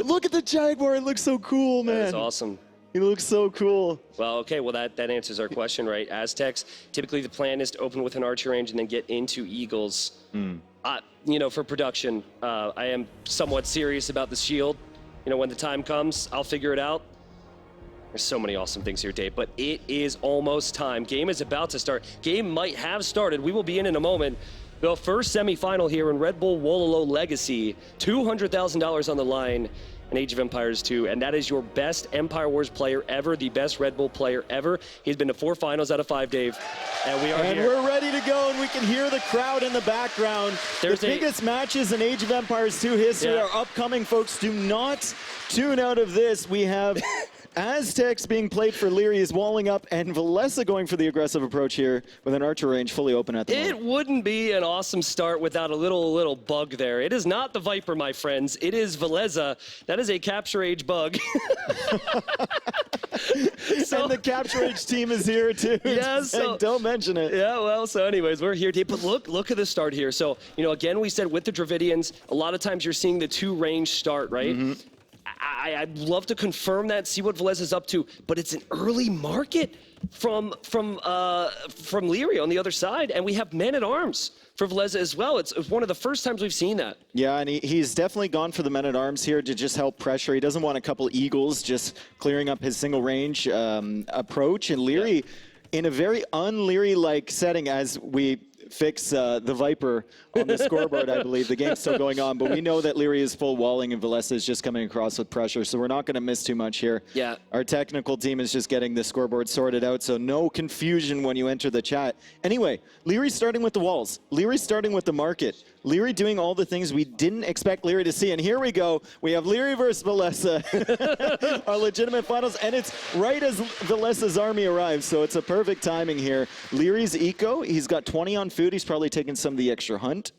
Look at the Jaguar. It looks so cool, man. That's awesome. He looks so cool. Well, okay, well, that answers our question, right? Aztecs, typically the plan is to open with an archer range and then get into Eagles. You know, for production, I am somewhat serious about the shield. You know, when the time comes, I'll figure it out. There's so many awesome things here, Dave, but it is almost time. Game is about to start. Game might have started. We will be in a moment. The first semifinal here in Red Bull Wololo Legacy. $200,000 on the line in Age of Empires 2, and that is your best Empire Wars player ever, the best Red Bull player ever. He's been to 4 finals out of 5, Dave, and we are here. We're ready to go, and we can hear the crowd in the background. The biggest matches in Age of Empires 2 history are upcoming, folks. Do not tune out of this. We have Aztecs being played for Lierrey is walling up, and Villese going for the aggressive approach here with an archer range fully open at the moment. It wouldn't be an awesome start without a little bug there. It is not the Viper, my friends. It is Villese. That is a Capture Age bug. And the Capture Age team is here too. Yeah, so don't mention it. Yeah, well, so anyways, we're here, Dave. But look at the start here. So, you know, again, we said with the Dravidians, a lot of times you're seeing the 2 range start, right? I'd love to confirm that, see what Villese is up to, but it's an early market from Lierrey on the other side, and we have men-at-arms for Villese as well. It's one of the first times we've seen that. Yeah, and he's definitely gone for the men-at-arms here to just help pressure. He doesn't want a couple Eagles just clearing up his single-range approach, and Lierrey, in a very un-Lierrey-like setting, as we fix the Viper on the scoreboard, I believe. The game's still going on, but we know that Lierrey is full walling and Villese is just coming across with pressure, so we're not going to miss too much here. Yeah. Our technical team is just getting the scoreboard sorted out, so no confusion when you enter the chat. Anyway, Lierrey's starting with the walls. Lierrey's starting with the market. Lierrey doing all the things we didn't expect Lierrey to see, and here we go. We have Lierrey versus Villese, our legitimate finals, and it's right as Villese's army arrives, so it's a perfect timing here. Lierrey's eco, he's got 20 on food. He's probably taking some of the extra hunt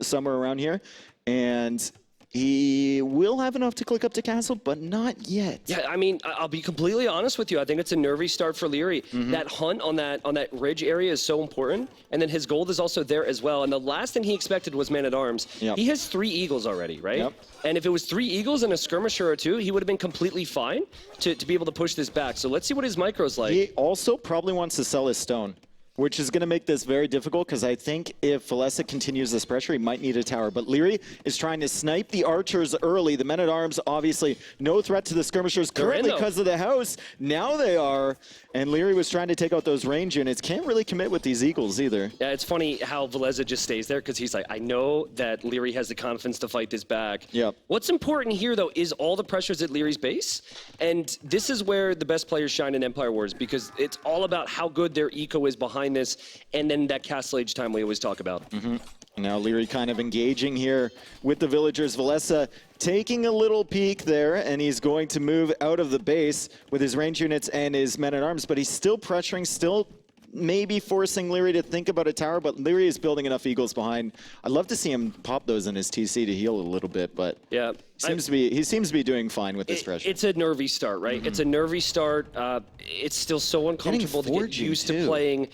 somewhere around here, and he will have enough to click up to castle, but not yet. Yeah, I mean, I'll be completely honest with you. I think it's a nervy start for Lierrey. That hunt on that ridge area is so important, and then his gold is also there as well. And the last thing he expected was man-at-arms. He has 3 Eagles already, right? And if it was 3 Eagles and a skirmisher or 2, he would have been completely fine to be able to push this back. So let's see what his micro's like. He also probably wants to sell his stone, which is going to make this very difficult, because I think if Villese continues this pressure, he might need a tower. But Lierrey is trying to snipe the archers early. The men-at-arms, obviously, no threat to the skirmishers currently because of the house. Now they are, and Lierrey was trying to take out those range units. Can't really commit with these Eagles either. Yeah, it's funny how Villese just stays there, because he's like, I know that Lierrey has the confidence to fight this back. What's important here, though, is all the pressures at Lierrey's base. And this is where the best players shine in Empire Wars, because it's all about how good their eco is behind this, and then that Castle Age time we always talk about. Now Lierrey kind of engaging here with the villagers. Villese taking a little peek there, and he's going to move out of the base with his range units and his men-at-arms, but he's still pressuring, still maybe forcing Lierrey to think about a tower, but Lierrey is building enough Eagles behind. I'd love to see him pop those in his TC to heal a little bit, but he seems to be doing fine with this pressure. It's a nervy start, right? It's a nervy start. It's still so uncomfortable to get used to playing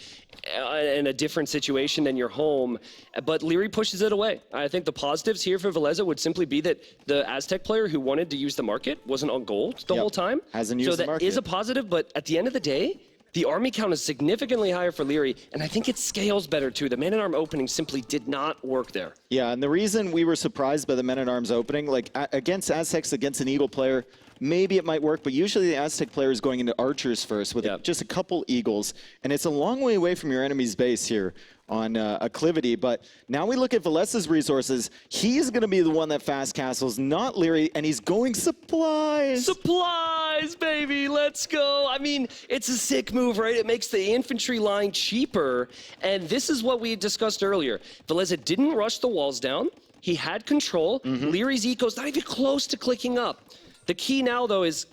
in a different situation than your home, but Lierrey pushes it away. I think the positives here for Villese would simply be that the Aztec player who wanted to use the market wasn't on gold the whole time. Hasn't used the market. So that is a positive, but at the end of the day, the army count is significantly higher for Lierrey, and I think it scales better too. The man-at-arm opening simply did not work there. Yeah, and the reason we were surprised by the men-at-arms opening, like against Aztecs, against an Eagle player, maybe it might work, but usually the Aztec player is going into archers first with just a couple Eagles, and it's a long way away from your enemy's base here on acclivity. But now we look at Villese's resources. He's going to be the one that fast castles, not Lierrey, and he's going supplies. Supplies, baby, let's go. I mean, it's a sick move, right? It makes the infantry line cheaper, and this is what we discussed earlier. Villese didn't rush the walls down. He had control. Lierrey's eco's not even close to clicking up. The key now, though, is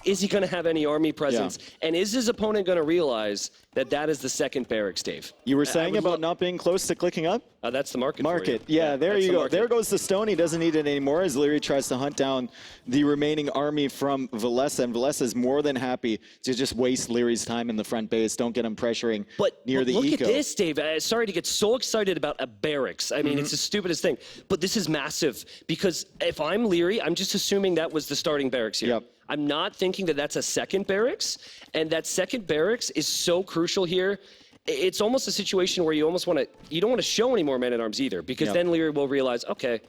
Is he going to have any army presence? And is his opponent going to realize that that is the second barracks, Dave? You were saying about not being close to clicking up? That's the market. Market, yeah, there you go. Market. There goes the stone. He doesn't need it anymore as Lierrey tries to hunt down the remaining army from Villese. And Villese is more than happy to just waste Lierrey's time in the front base. Don't get him pressuring near the look eco. Look at this, Dave. Sorry to get so excited about a barracks. I mean, it's the stupidest thing. But this is massive because if I'm Lierrey, I'm just assuming that was the starting barracks here. Yep. I'm not thinking that that's a second barracks. And that second barracks is so crucial here. It's almost a situation where you almost want to, you don't want to show any more men-at-arms either, because then Lierrey will realize, okay,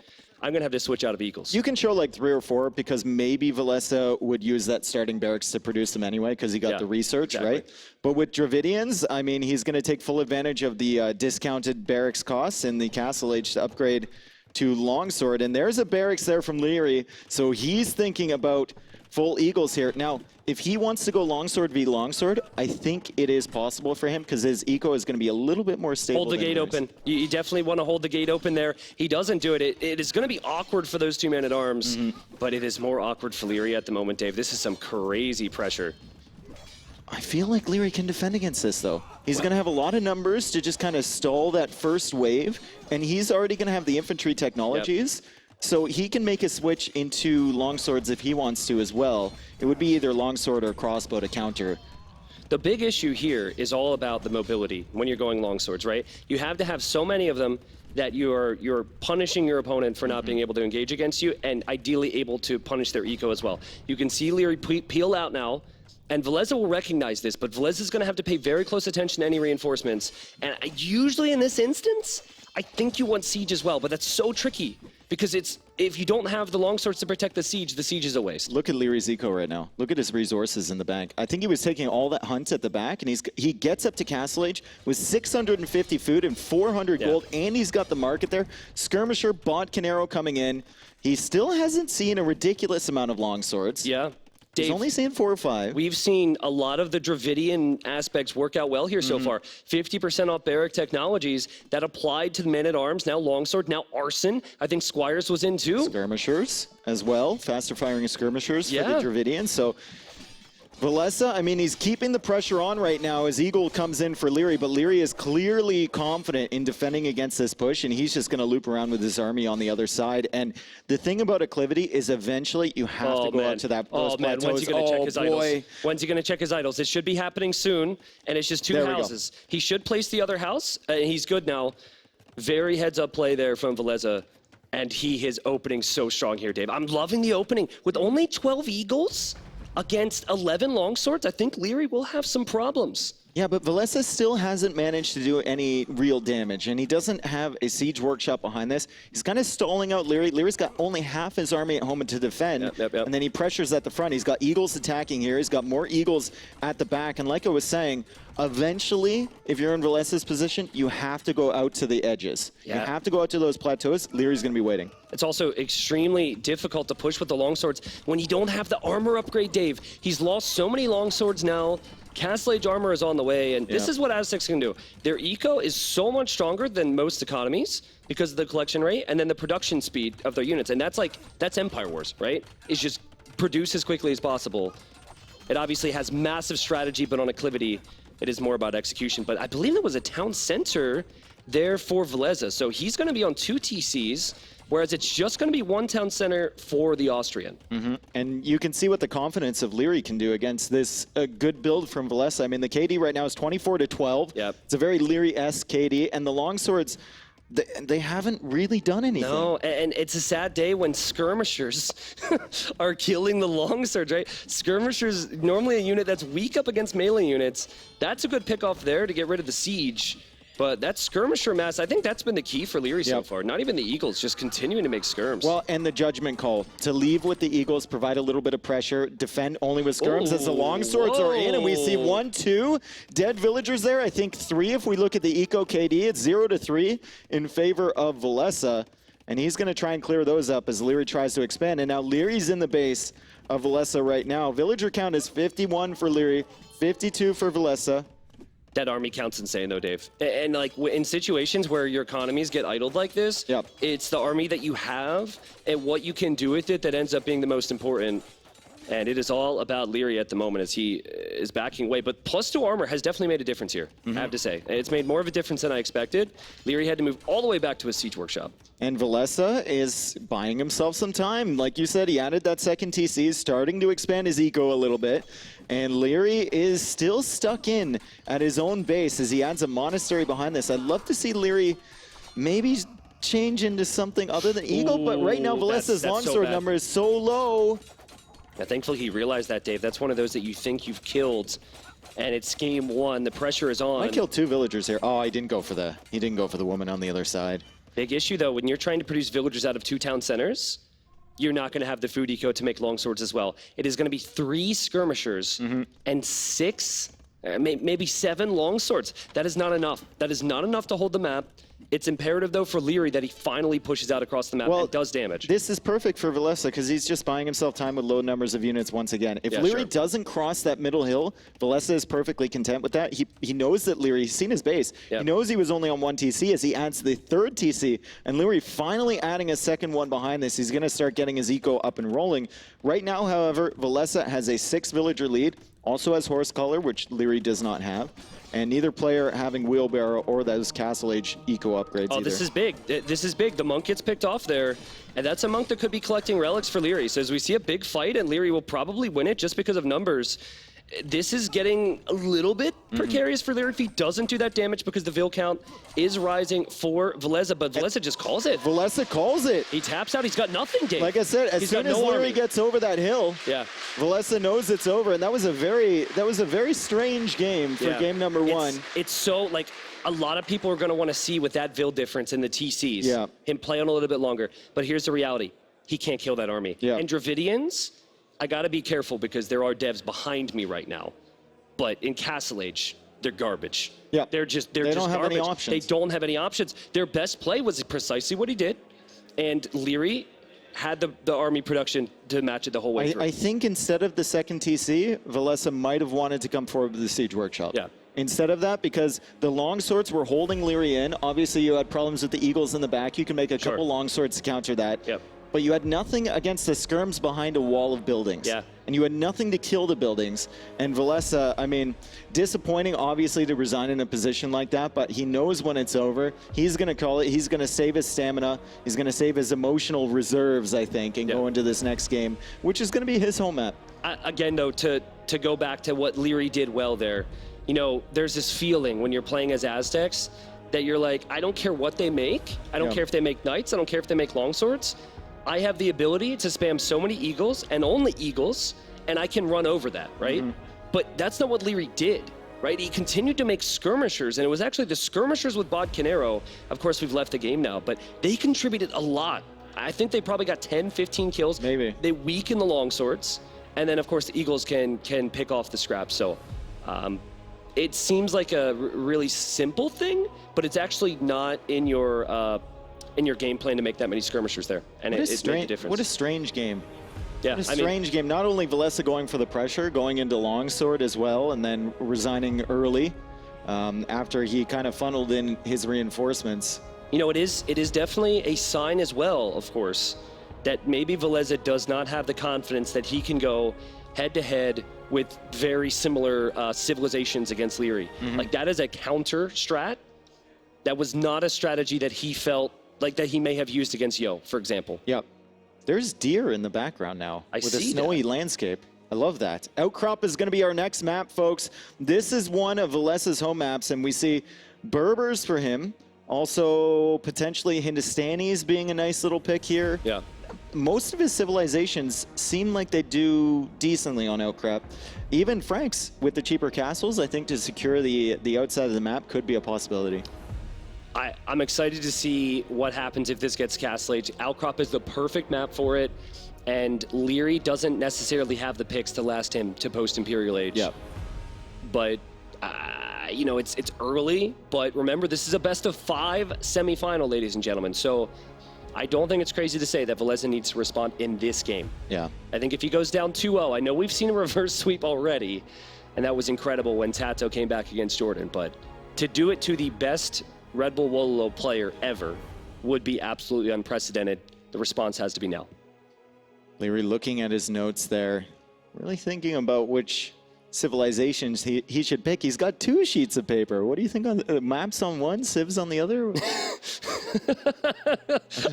I'm going to have to switch out of eagles. You can show like 3 or 4 because maybe Villese would use that starting barracks to produce them anyway because he got the research, right? But with Dravidians, I mean, he's going to take full advantage of the discounted barracks costs in the Castle Age to upgrade to Longsword. And there's a barracks there from Lierrey, so he's thinking about full eagles here. Now, if he wants to go Longsword v Longsword, I think it is possible for him because his eco is going to be a little bit more stable. Hold the gate open. You definitely want to hold the gate open there. He doesn't do it. It is going to be awkward for those 2 men-at-arms, but it is more awkward for Lierrey at the moment, Dave. This is some crazy pressure. I feel like Lierrey can defend against this, though. He's going to have a lot of numbers to just kind of stall that first wave, and he's already going to have the infantry technologies. So he can make a switch into longswords if he wants to as well. It would be either longsword or crossbow to counter. The big issue here is all about the mobility when you're going longswords, right? You have to have so many of them that you're punishing your opponent for not being able to engage against you, and ideally able to punish their eco as well. You can see Lierrey peel out now, and Villese will recognize this, but Villese is going to have to pay very close attention to any reinforcements. And usually in this instance, I think you want siege as well, but that's so tricky. Because if you don't have the longswords to protect the siege is a waste. Look at Lierrey's eco right now. Look at his resources in the bank. I think he was taking all that hunt at the back, and he gets up to Castle Age with 650 food and 400 gold, and he's got the market there. Skirmisher, Bot Canero coming in. He still hasn't seen a ridiculous amount of longswords. Yeah. Dave, he's only seen 4 or 5. We've seen a lot of the Dravidian aspects work out well here so far. 50% off barrack technologies that applied to the men-at-arms, now longsword, now arson. I think Squires was in too. Skirmishers as well, faster firing skirmishers for the Dravidians. So Villese, I mean, he's keeping the pressure on right now as Eagle comes in for Lierrey, but Lierrey is clearly confident in defending against this push, and he's just going to loop around with his army on the other side. And the thing about acclivity is eventually you have to go out to that those plateaus. When's he going to check his idols? When's he going to check his idols? It should be happening soon, and it's just 2 houses. He should place the other house, and he's good now. Very heads-up play there from Villese, and he is opening so strong here, Dave. I'm loving the opening. With only 12 eagles against 11 longswords, I think Lierrey will have some problems. Yeah, but Villese still hasn't managed to do any real damage, and he doesn't have a siege workshop behind this. He's kind of stalling out Lierrey. Lierrey's got only half his army at home to defend, and then he pressures at the front. He's got eagles attacking here. He's got more eagles at the back, and like I was saying, eventually, if you're in Villese's position, you have to go out to the edges. You have to go out to those plateaus. Lierrey's going to be waiting. It's also extremely difficult to push with the longswords when you don't have the armor upgrade, Dave. He's lost so many longswords now. Castle Age armor is on the way, and this is what Aztecs can do. Their eco is so much stronger than most economies because of the collection rate and then the production speed of their units. And that's Empire Wars, right? It's just produce as quickly as possible. It obviously has massive strategy, but on acclivity, it is more about execution. But I believe there was a town center there for Villese, so he's going to be on 2 TCs, whereas it's just going to be 1 town center for the Austrian. And you can see what the confidence of Lierrey can do against this good build from Villese. I mean, the KD right now is 24-12. It's a very Lierrey-esque KD, and the longswords, they haven't really done anything. No, and it's a sad day when skirmishers are killing the longswords, right? Skirmishers, normally a unit that's weak up against melee units. That's a good pick off there to get rid of the siege. But that skirmisher mass, I think that's been the key for Lierrey so far. Not even the Eagles, just continuing to make skirms. Well, and the judgment call. To leave with the Eagles, provide a little bit of pressure, defend only with skirms as the longswords are in. And we see 1, 2 dead villagers there. I think 3 if we look at the Eco KD. It's 0-3 in favor of Villese. And he's going to try and clear those up as Lierrey tries to expand. And now Lierrey's in the base of Villese right now. Villager count is 51 for Lierrey, 52 for Villese. That army count's insane, though, Dave. And like in situations where your economies get idled like this, it's the army that you have and what you can do with it that ends up being the most important. And it is all about Lierrey at the moment as he is backing away. But +2 armor has definitely made a difference here, I have to say. It's made more of a difference than I expected. Lierrey had to move all the way back to his siege workshop. And Villese is buying himself some time. Like you said, he added that second TC, starting to expand his eco a little bit. And Lierrey is still stuck in at his own base as he adds a monastery behind this. I'd love to see Lierrey maybe change into something other than Eagle, but right now Villese's longsword number is so low. Yeah, thankfully he realized that, Dave. That's one of those that you think you've killed, and it's game one. The pressure is on. I killed 2 villagers here. Oh, he didn't go for the woman on the other side. Big issue though, when you're trying to produce villagers out of 2 town centers, you're not going to have the food eco to make longswords as well. It is going to be 3 skirmishers and 6, maybe 7 longswords. That is not enough. That is not enough to hold the map. It's imperative, though, for Lierrey that he finally pushes out across the map and does damage. This is perfect for Villese because he's just buying himself time with low numbers of units once again. If Lierrey doesn't cross that middle hill, Villese is perfectly content with that. He knows that Lierrey, he's seen his base. He knows he was only on 1 TC as he adds the 3rd TC. And Lierrey finally adding a second one behind this. He's going to start getting his eco up and rolling. Right now, however, Villese has a 6 villager lead. Also has horse color, which Lierrey does not have. And neither player having wheelbarrow or those Castle Age eco upgrades either. This is big. This is big. The monk gets picked off there. And that's a monk that could be collecting relics for Lierrey. So as we see a big fight, and Lierrey will probably win it just because of numbers. This is getting a little bit precarious for Lierrey if he doesn't do that damage because the Vil count is rising for Villese, but Villese just calls it. Villese calls it. He taps out. He's got nothing, Dave. Like I said, as soon as Lierrey gets over that hill, Villese knows it's over, and that was a very strange game for game number 1. It's so like a lot of people are going to want to see with that Vil difference in the TCs, him play on a little bit longer. But here's the reality: he can't kill that army. And Dravidians, I got to be careful because there are devs behind me right now. But in Castle Age, they're garbage. They're just don't have garbage. any options. They don't have any options. Their best play was precisely what he did. And Lierrey had the army production to match it the whole way through. I think instead of the second TC, Villese might have wanted to come forward with the Siege Workshop. Instead of that, because the longswords were holding Lierrey in. Obviously, you had problems with the Eagles in the back. You can make a couple longswords to counter that. But you had nothing against the skirms behind a wall of buildings. And you had nothing to kill the buildings. And Villese, I mean, disappointing, obviously, to resign in a position like that, but he knows when it's over. He's going to call it. He's going to save his stamina. He's going to save his emotional reserves, I think, and go into this next game, which is going to be his home map. Again, though, to go back to what Lierrey did well there, you know, there's this feeling when you're playing as Aztecs that you're like, I don't care what they make. I don't care if they make knights. I don't care if they make longswords. I have the ability to spam so many eagles and only eagles, and I can run over that, right? But that's not what Lierrey did, right? He continued to make skirmishers, and it was actually the skirmishers with Bodcanero. Of course, we've left the game now, but they contributed a lot. I think they probably got 10, 15 kills. Maybe. They weaken the longswords, and then, of course, the eagles can pick off the scraps. So it seems like a really simple thing, but it's actually not in your game plan to make that many skirmishers there, and it made a difference. What a strange game. Yeah, what a strange game. Not only Villese going for the pressure, going into longsword as well, and then resigning early after he kind of funneled in his reinforcements. You know, it is definitely a sign as well, of course, that maybe Villese does not have the confidence that he can go head-to-head with very similar civilizations against Lierrey. Like, that is a counter strat. That was not a strategy that he felt like that he may have used against Yo, for example. There's deer in the background now with a snowy landscape. I love that. Outcrop is going to be our next map, folks. This is one of Villese's home maps, and we see Berbers for him. Also, potentially Hindustanis being a nice little pick here. Most of his civilizations seem like they do decently on Outcrop. Even Franks, with the cheaper castles, I think to secure the outside of the map could be a possibility. I'm excited to see what happens if this gets Castle Age. Outcrop is the perfect map for it, and Lierrey doesn't necessarily have the picks to last him to post-Imperial Age. But, you know, it's early, but remember, this is a best-of-5 semifinal, ladies and gentlemen. So I don't think it's crazy to say that Villese needs to respond in this game. I think if he goes down 2-0, I know we've seen a reverse sweep already, and that was incredible when Tato came back against Jordan, but to do it to the best Red Bull Wololo player ever would be absolutely unprecedented. The response has to be now. Lierrey looking at his notes there. Really thinking about which civilizations he should pick. He's got 2 sheets of paper. What do you think on maps on one, civs on the other?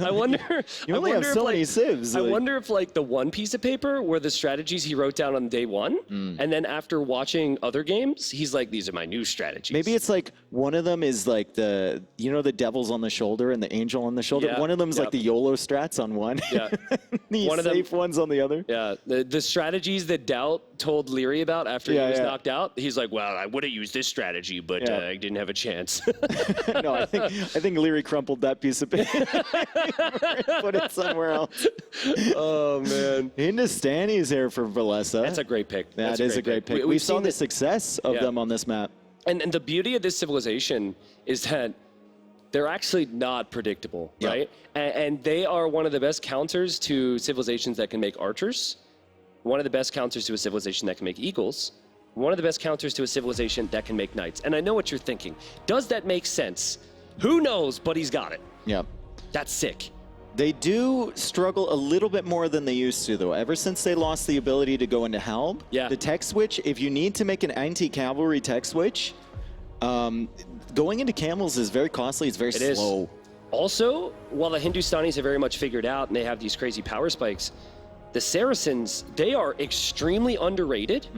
I wonder. You only have so many civs. I wonder if like the one piece of paper were the strategies he wrote down on day one, and then after watching other games, he's like, "These are my new strategies." Maybe it's like one of them is like the devils on the shoulder and the angel on the shoulder. Yeah, One of them's like the YOLO strats on one. Yeah. The One of them- safe ones on the other. Yeah, the strategies that Doubt told Lierrey about after he was knocked out, he's like, "Well, I would have used this strategy, but I didn't have a chance." No, I think Lierrey crumpled that piece of paper, put it somewhere else. Oh man, Hindustani's here for Villese. that's a great pick. That is a great pick. We've seen the success of them on this map. And the beauty of this civilization is that they're actually not predictable, right? And they are one of the best counters to civilizations that can make archers, one of the best counters to a civilization that can make eagles, one of the best counters to a civilization that can make knights. And I know what you're thinking. Does that make sense? Who knows, but he's got it. Yeah. That's sick. They do struggle a little bit more than they used to, though. Ever since they lost the ability to go into Helm, the tech switch, if you need to make an anti-cavalry tech switch, going into camels is very costly. It's very slow. Is. Also, while the Hindustanis have very much figured out and they have these crazy power spikes, the Saracens, they are extremely underrated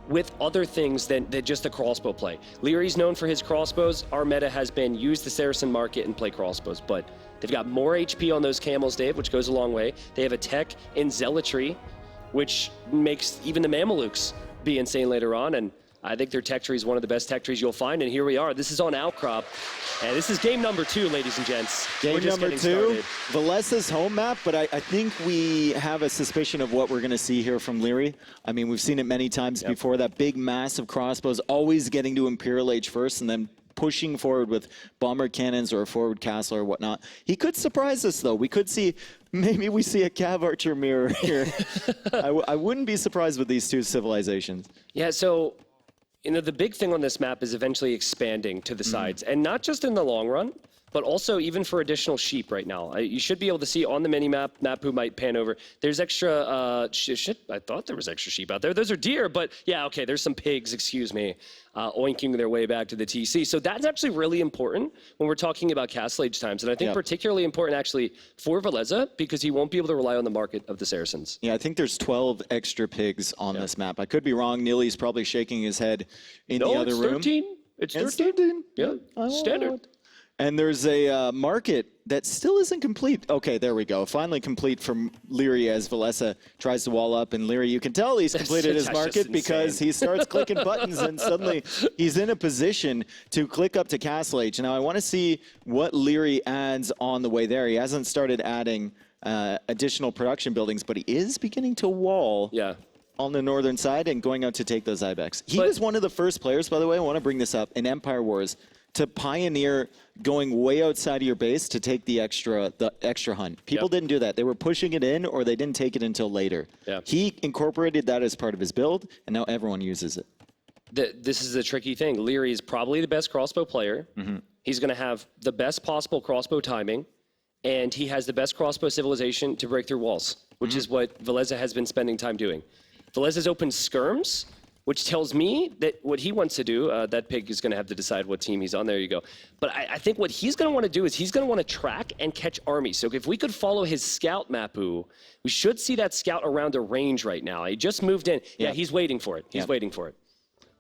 with other things than just the crossbow play. Lierrey's known for his crossbows. Our meta has been use the Saracen market and play crossbows, but they've got more HP on those camels, Dave, which goes a long way. They have a tech in zealotry, which makes even the Mamelukes be insane later on, and I think their tech tree is one of the best tech trees you'll find, and here we are. This is on Outcrop, and this is game number 2, ladies and gents. Game number 2, Villese's home map, but I think we have a suspicion of what we're going to see here from Lierrey. I mean, we've seen it many times before, that big, massive crossbows, always getting to Imperial Age first, and then pushing forward with bomber cannons or a forward castle or whatnot. He could surprise us, though. We could see, maybe we see a Cav Archer mirror here. I wouldn't be surprised with these 2 civilizations. Yeah, so the big thing on this map is eventually expanding to the sides, and not just in the long run, but also even for additional sheep right now. You should be able to see on the mini-map, Napu might pan over, there's extra, I thought there was extra sheep out there. Those are deer, but yeah, okay, there's some pigs, excuse me, oinking their way back to the TC. So that's actually really important when we're talking about Castle Age times, and I think particularly important actually for Villese, because he won't be able to rely on the market of the Saracens. Yeah, I think there's 12 extra pigs on this map. I could be wrong. Neely's probably shaking his head in the other room. It's 13. It's 13. Yeah, standard. And there's a market that still isn't complete. Okay, there we go. Finally complete from Lierrey as Villese tries to wall up. And Lierrey, you can tell he's completed his market because he starts clicking buttons and suddenly he's in a position to click up to Castle Age. Now, I want to see what Lierrey adds on the way there. He hasn't started adding additional production buildings, but he is beginning to wall on the northern side and going out to take those Ibex. He was one of the first players, by the way, I want to bring this up, in Empire Wars, to pioneer going way outside of your base to take the extra hunt. People didn't do that. They were pushing it in, or they didn't take it until later. He incorporated that as part of his build, and now everyone uses it. This is the tricky thing. Lierrey is probably the best crossbow player. He's going to have the best possible crossbow timing, and he has the best crossbow civilization to break through walls, which is what Villese has been spending time doing. Villese's open skirms, which tells me that what he wants to do, that pig is going to have to decide what team he's on. There you go. But I think what he's going to want to do is he's going to want to track and catch armies. So if we could follow his scout, Mapu, we should see that scout around a range right now. He just moved in. Yeah, he's waiting for it. He's waiting for it.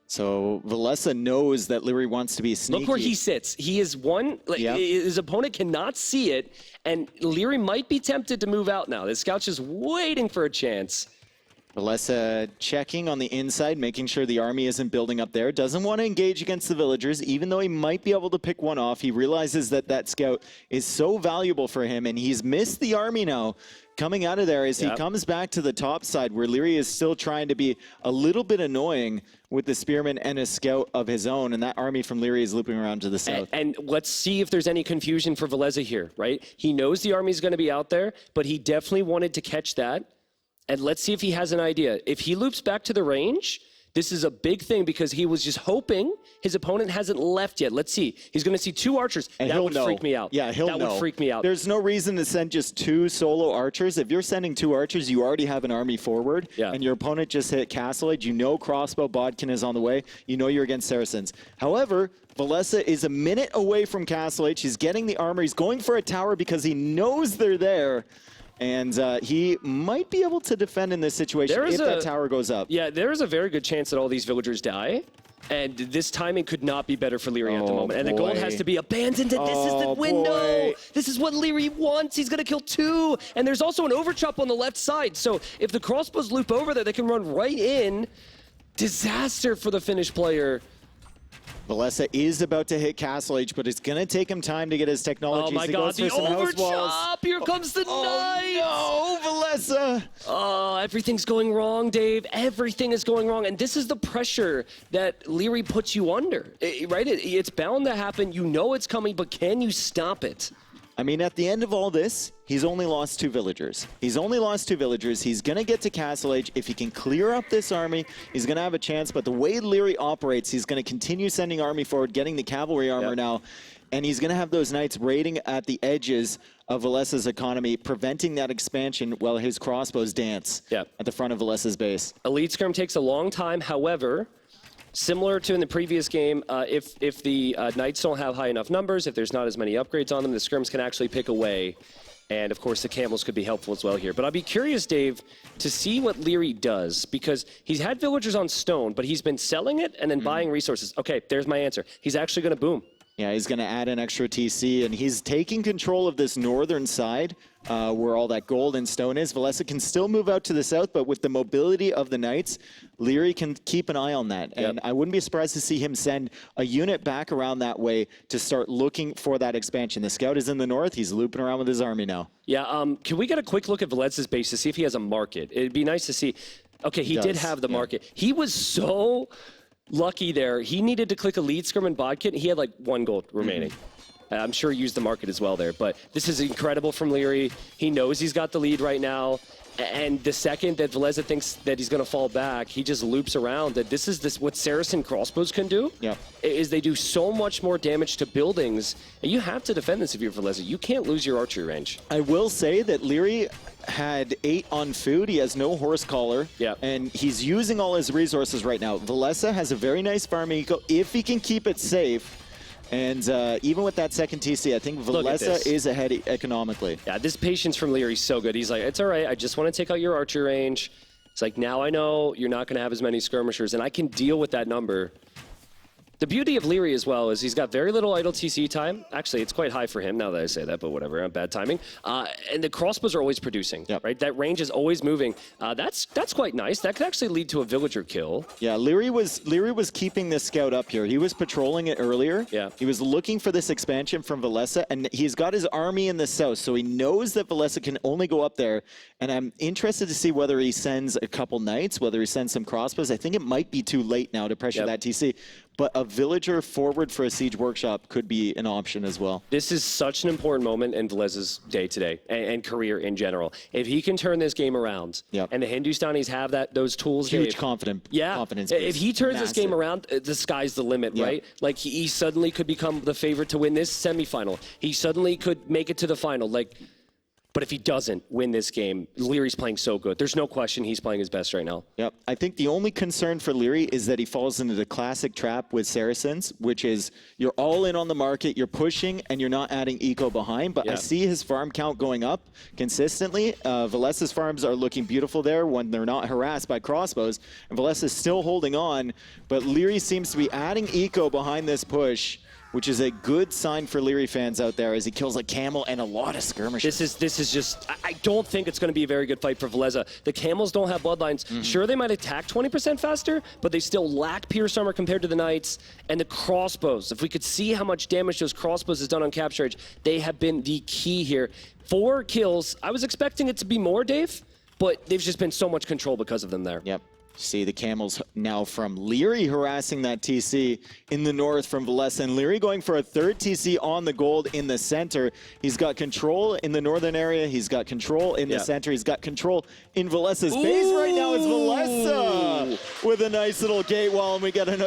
So Villese knows that Lierrey wants to be sneaky. Look where he sits. He is one, his opponent cannot see it, and Lierrey might be tempted to move out now. The scout's just waiting for a chance. Villese checking on the inside, making sure the army isn't building up there. Doesn't want to engage against the villagers, even though he might be able to pick one off. He realizes that that scout is so valuable for him, and he's missed the army now. Coming out of there as he comes back to the top side, where Lierrey is still trying to be a little bit annoying with the spearman and a scout of his own, and that army from Lierrey is looping around to the south. And let's see if there's any confusion for Villese here, right? He knows the army's going to be out there, but he definitely wanted to catch that. And let's see if he has an idea. If he loops back to the range, this is a big thing because he was just hoping his opponent hasn't left yet. Let's see. He's going to see 2 archers. And that would freak me out. Yeah, that would freak me out. There's no reason to send just 2 solo archers. If you're sending 2 archers, you already have an army forward, and your opponent just hit Castle Age. You know crossbow bodkin is on the way. You know you're against Saracens. However, Villese is a minute away from Castle Age. He's getting the armor. He's going for a tower because he knows they're there. And he might be able to defend in this situation if that tower goes up. Yeah, there is a very good chance that all these villagers die. And this timing could not be better for Lierrey at the moment. And the gold has to be abandoned, and this is the window. This is what Lierrey wants. He's going to kill 2. And there's also an overchop on the left side. So if the crossbows loop over there, they can run right in. Disaster for the Finnish player. Villese is about to hit Castle Age, but it's going to take him time to get his technology. Oh my God, the overchop! Here comes the knight! Oh no, Villese! Oh, everything's going wrong, Dave. Everything is going wrong. And this is the pressure that Lierrey puts you under, right? It's bound to happen. You know it's coming, but can you stop it? I mean, at the end of all this, he's only lost 2 villagers. He's only lost 2 villagers. He's going to get to Castle Age. If he can clear up this army, he's going to have a chance. But the way Lierrey operates, he's going to continue sending army forward, getting the cavalry armor now. And he's going to have those knights raiding at the edges of Vilese's economy, preventing that expansion while his crossbows dance at the front of Vilese's base. Elite Scrim takes a long time. However, similar to in the previous game, if the Knights don't have high enough numbers, if there's not as many upgrades on them, the Scrims can actually pick away. And, of course, the Camels could be helpful as well here. But I'd be curious, Dave, to see what Lierrey does, because he's had villagers on stone, but he's been selling it and then buying resources. Okay, there's my answer. He's actually going to boom. Yeah, he's going to add an extra TC, and he's taking control of this northern side where all that gold and stone is. Villese can still move out to the south, but with the mobility of the Knights, Lierrey can keep an eye on that. And I wouldn't be surprised to see him send a unit back around that way to start looking for that expansion. The scout is in the north. He's looping around with his army now. Yeah, can we get a quick look at Vilese's base to see if he has a market? It'd be nice to see. Okay, he did have the market. He was so lucky there. He needed to click a lead scrim and bodkin. He had like 1 gold remaining. I'm sure he used the market as well there. But this is incredible from Lierrey. He knows he's got the lead right now. And the second that Villese thinks that he's going to fall back, he just loops around. That this is what Saracen crossbows can do. Is they do so much more damage to buildings. And you have to defend this if you're Villese. You can't lose your archery range. I will say that Lierrey had 8 on food. He has no horse collar. And he's using all his resources right now. Villese has a very nice farm eco if he can keep it safe. And even with that second TC, I think Villese is ahead economically. Yeah, this patience from Lierrey is so good. He's like, it's all right. I just want to take out your archer range. It's like, now I know you're not going to have as many skirmishers, and I can deal with that number. The beauty of Lierrey as well is he's got very little idle TC time. Actually, it's quite high for him now that I say that, but whatever, bad timing. And the crossbows are always producing, right? That range is always moving. That's quite nice. That could actually lead to a villager kill. Yeah, Lierrey was keeping this scout up here. He was patrolling it earlier. He was looking for this expansion from Villese, and he's got his army in the south, so he knows that Villese can only go up there. And I'm interested to see whether he sends a couple knights, whether he sends some crossbows. I think it might be too late now to pressure that TC. But a villager forward for a siege workshop could be an option as well. This is such an important moment in Vilese's day today and career in general. If he can turn this game around, and the Hindustanis have those tools, huge confidence. If he turns this game around, the sky's the limit, right? Like he suddenly could become the favorite to win this semifinal. He suddenly could make it to the final. But if he doesn't win this game, Lierrey's playing so good. There's no question he's playing his best right now. I think the only concern for Lierrey is that he falls into the classic trap with Saracens, which is you're all in on the market, you're pushing, and you're not adding eco behind. But I see his farm count going up consistently. Vilese's farms are looking beautiful there when they're not harassed by crossbows. And Villese is still holding on, but Lierrey seems to be adding eco behind this push, which is a good sign for Lierrey fans out there as he kills a camel and a lot of skirmishers. This is just, I don't think it's going to be a very good fight for Villese. The camels don't have bloodlines. Sure, they might attack 20% faster, but they still lack pierce armor compared to the knights. And the crossbows, if we could see how much damage those crossbows has done on capture age, they have been the key here. 4 kills. I was expecting it to be more, Dave, but they've just been so much control because of them there. See the camels now from Lierrey harassing that TC in the north from Villese, and Lierrey going for a 3rd TC on the gold in the center. He's got control in the northern area. He's got control in the center. He's got control in Vilese's base right now. It's Villese. with a nice little gate wall, and we get an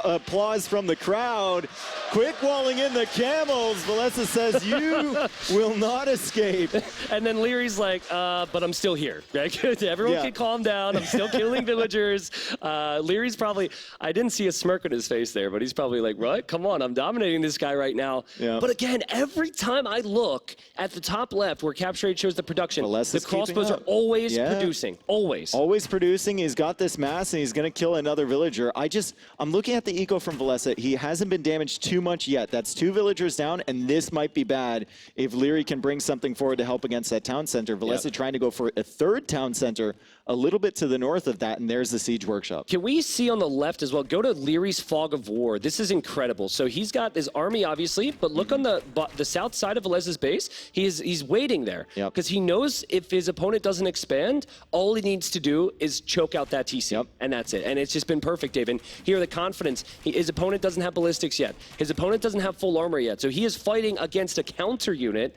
applause from the crowd. Quick walling in the camels. Villese says, you will not escape. And then Lierrey's like, but I'm still here. Right? Everyone can calm down. I'm still killing villagers. Lierrey's probably, I didn't see a smirk on his face there, but he's probably like, what? Come on, I'm dominating this guy right now. Yeah. But again, every time I look at the top left where capture rate shows the production, Villese's the crossbows are always producing. Always. Always producing. He's got this mass, and he's going to kill another villager. I'm looking at the eco from Villese. He hasn't been damaged too much yet. That's 2 villagers down, and this might be bad if Lierrey can bring something forward to help against that town center. Villese trying to go for a 3rd town center a little bit to the north of that, and there's the siege workshop. Can we see on the left as well? Go to Lierrey's Fog of War. This is incredible. So he's got his army, obviously, but look on the south side of Villese's base. He's waiting there because he knows if his opponent doesn't expand, all he needs to do is choke out that TC, and that's it. And it's just been perfect, Dave. And here, the confidence. His opponent doesn't have ballistics yet. His opponent doesn't have full armor yet. So he is fighting against a counter unit.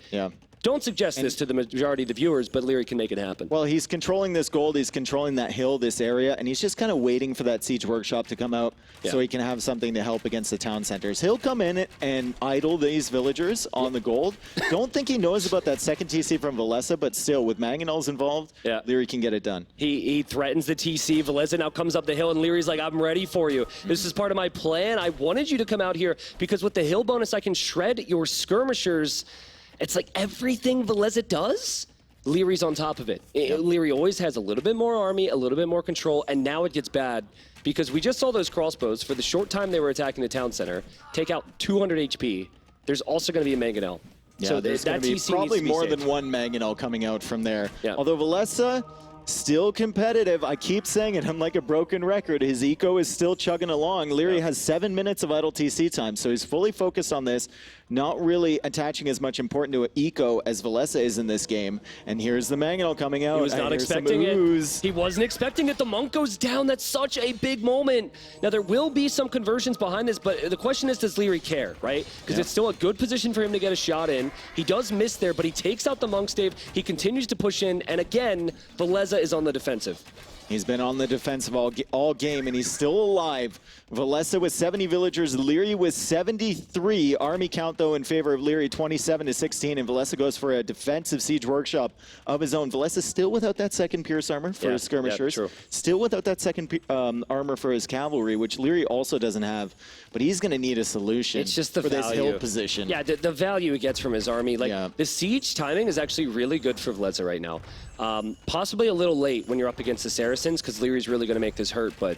Don't suggest this to the majority of the viewers, but Lierrey can make it happen. Well, he's controlling this gold, he's controlling that hill, this area, and he's just kind of waiting for that siege workshop to come out so he can have something to help against the town centers. He'll come in and idle these villagers on the gold. Don't think he knows about that second TC from Villese, but still, with mangonels involved, Lierrey can get it done. He threatens the TC. Villese now comes up the hill, and Lierrey's like, I'm ready for you. This is part of my plan. I wanted you to come out here because with the hill bonus, I can shred your skirmishers. It's like everything Villese does, Lierrey's on top of it. Lierrey always has a little bit more army, a little bit more control, and now it gets bad because we just saw those crossbows for the short time they were attacking the town center take out 200 HP. There's also going to be a mangonel. So there's going to be probably more than one mangonel coming out from there. Although Villese, still competitive. I keep saying it. I'm like a broken record. His eco is still chugging along. Lierrey has 7 minutes of idle TC time, so he's fully focused on this, not really attaching as much importance to an eco as Villese is in this game. And here's the mangonel coming out. He was not expecting it. He wasn't expecting it. The monk goes down. That's such a big moment. Now, there will be some conversions behind this, but the question is, does Lierrey care, right? Because it's still a good position for him to get a shot in. He does miss there, but he takes out the monks, Dave. He continues to push in, and again, Villese is on the defensive. He's been on the defensive all game, and he's still alive. Villese with 70 villagers, Lierrey with 73. Army count, though, in favor of Lierrey, 27-16, and Villese goes for a defensive siege workshop of his own. Villese still without that second pierce armor for his skirmishers. Still without that second armor for his cavalry, which Lierrey also doesn't have. But he's going to need a solution for this hill position. Yeah, the value he gets from his army. Like, the siege timing is actually really good for Villese right now. Possibly a little late when you're up against the Saracens, because Lierrey's really going to make this hurt. But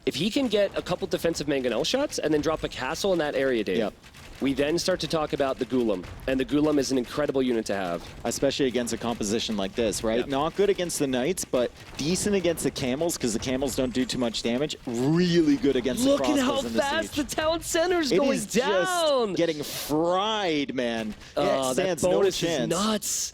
if he can get a couple defensive mangonel shots and then drop a castle in that area, Dave, we then start to talk about the Gulam. And the Gulam is an incredible unit to have. Especially against a composition like this, right? Not good against the knights, but decent against the camels, because the camels don't do too much damage. Really good against the crossbows. Look at how fast the town center's going down. Just getting fried, man. It stands that bonus no chance. Is nuts.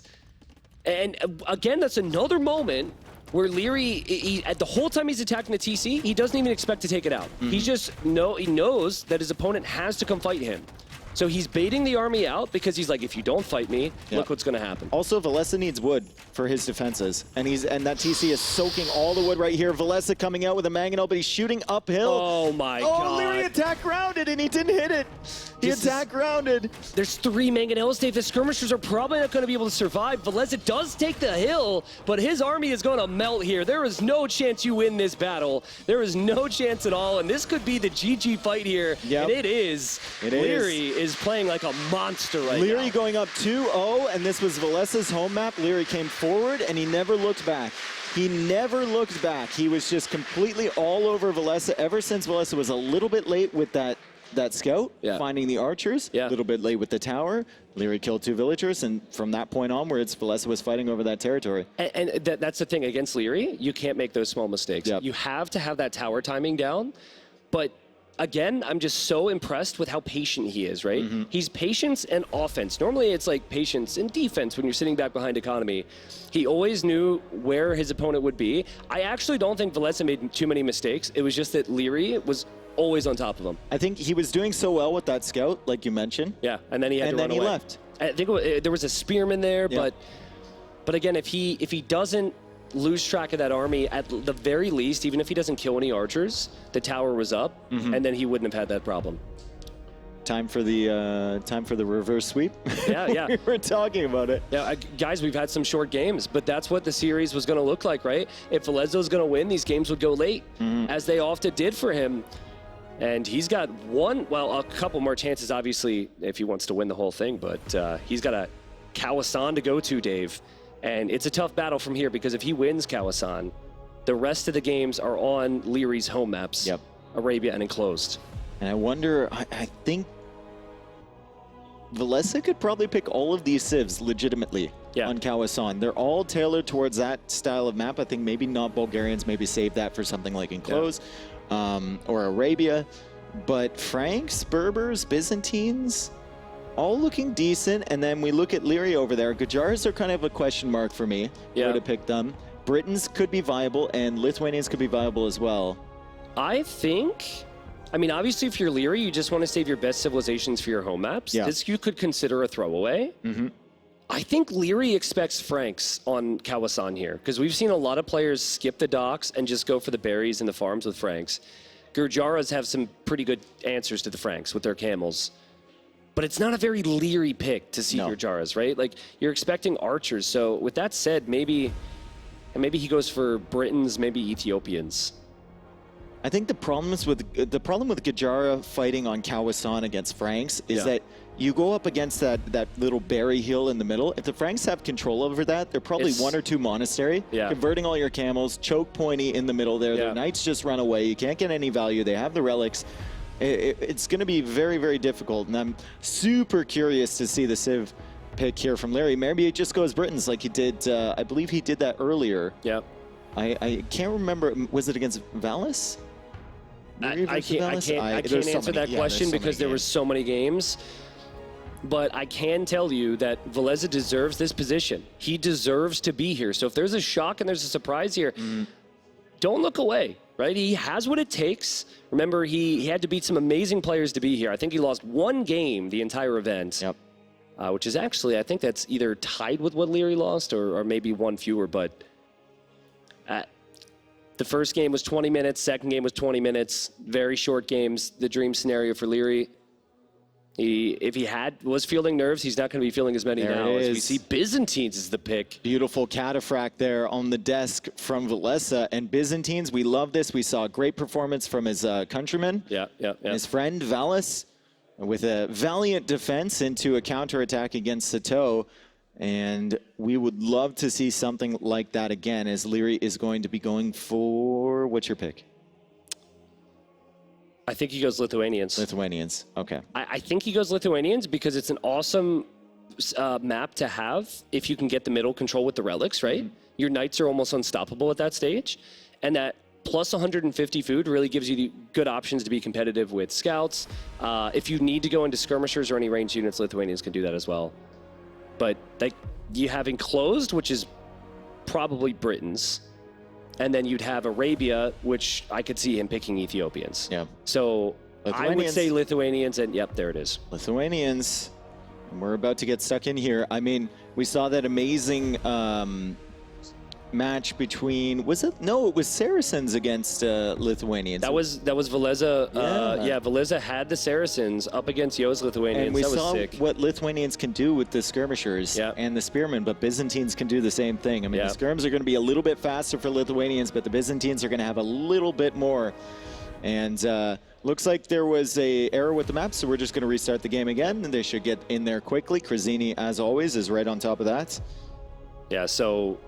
And again, that's another moment where Lierrey, the whole time he's attacking the TC, he doesn't even expect to take it out. He just he knows that his opponent has to come fight him. So he's baiting the army out because he's like, if you don't fight me, look what's going to happen. Also, Villese needs wood for his defenses, and that TC is soaking all the wood right here. Villese coming out with a mangonel, but he's shooting uphill. Oh my God! Oh, Lierrey attack grounded, and he didn't hit it. He attack grounded. There's 3 mangonels, Dave. The skirmishers are probably not going to be able to survive. Villese does take the hill, but his army is going to melt here. There is no chance you win this battle. There is no chance at all, and this could be the GG fight here. And it is. Lierrey is playing like a monster right now. Lierrey going up 2-0, and this was Villese's home map. Lierrey came forward, and he never looked back. He never looked back. He was just completely all over Villese ever since Villese was a little bit late with that scout, finding the archers, a little bit late with the tower. Lierrey killed 2 villagers, and from that point onwards, Villese was fighting over that territory. And that's the thing. Against Lierrey, you can't make those small mistakes. You have to have that tower timing down, but again, I'm just so impressed with how patient he is, right? He's patience and offense. Normally, it's like patience and defense when you're sitting back behind economy. He always knew where his opponent would be. I actually don't think Villese made too many mistakes. It was just that Lierrey was always on top of him. I think he was doing so well with that scout, like you mentioned. And then he had to run away. Left. I think there was a spearman there, but again, if he doesn't lose track of that army. At the very least, even if he doesn't kill any archers, the tower was up, and then he wouldn't have had that problem. Time for the reverse sweep. Yeah. We were talking about it. Yeah, guys, we've had some short games, but that's what the series was going to look like, right? If Villese was going to win, these games would go late, as they often did for him. And he's got a couple more chances, obviously, if he wants to win the whole thing. But he's got a Kawasan to go to, Dave. And it's a tough battle from here, because if he wins Kawasan, the rest of the games are on Lierrey's home maps. Yep. Arabia and Enclosed. And I wonder, I think Villese could probably pick all of these civs legitimately on Kawasan. They're all tailored towards that style of map. I think maybe not Bulgarians, maybe save that for something like Enclosed. Or Arabia, but Franks, Berbers, Byzantines, all looking decent. And then we look at Lierrey over there. Gajars are kind of a question mark for me. Where to pick them. Britons could be viable, and Lithuanians could be viable as well. I mean, obviously, if you're Lierrey, you just want to save your best civilizations for your home maps. This you could consider a throwaway. I think Lierrey expects Franks on Kawasan here, because we've seen a lot of players skip the docks and just go for the berries and the farms with Franks. Gurjaras have some pretty good answers to the Franks with their camels. But it's not a very Lierrey pick to see Gurjaras, right? Like, you're expecting archers. So with that said, maybe he goes for Britons, maybe Ethiopians. I think the problem with Gajara fighting on Kawasan against Franks is that you go up against that little berry hill in the middle. If the Franks have control over that, they're probably one or two monastery, converting all your camels, choke pointy in the middle there. Their knights just run away. You can't get any value. They have the relics. It's going to be very, very difficult, and I'm super curious to see the Civ pick here from Lierrey. Maybe it just goes Britons like he did. I believe he did that earlier. I can't remember. Was it against Villese? I can't answer that question because there were so many games. But I can tell you that Villese deserves this position. He deserves to be here. So if there's a shock and there's a surprise here, don't look away, right? He has what it takes. Remember, he had to beat some amazing players to be here. I think he lost one game the entire event, which is actually, I think that's either tied with what Lierrey lost or maybe one fewer. But the first game was 20 minutes. Second game was 20 minutes. Very short games. The dream scenario for Lierrey. If he was fielding nerves, he's not going to be feeling as many now. As we see Byzantines is the pick. Beautiful cataphract there on the desk from Villese. And Byzantines, we love this. We saw a great performance from his countryman. His friend, Villese, with a valiant defense into a counterattack against Sato. And we would love to see something like that again, as Lierrey is going to be going for, what's your pick? I think he goes Lithuanians. Lithuanians, okay. I think he goes Lithuanians because it's an awesome map to have if you can get the middle control with the relics, right? Your knights are almost unstoppable at that stage. And that plus 150 food really gives you the good options to be competitive with scouts. If you need to go into skirmishers or any ranged units, Lithuanians can do that as well. But you have Enclosed, which is probably Britons. And then you'd have Arabia, which I could see him picking Ethiopians. So I would say Lithuanians, and yep, there it is. Lithuanians. We're about to get stuck in here. I mean, we saw that amazing match between, was it? No, it was Saracens against Lithuanians. That was Villese. Villese had the Saracens up against Yo's Lithuanians. And we saw what Lithuanians can do with the skirmishers and the spearmen, but Byzantines can do the same thing. I mean, the skirms are going to be a little bit faster for Lithuanians, but the Byzantines are going to have a little bit more. And looks like there was a error with the map, so we're just going to restart the game again, and they should get in there quickly. Krazini, as always, is right on top of that. Yeah, so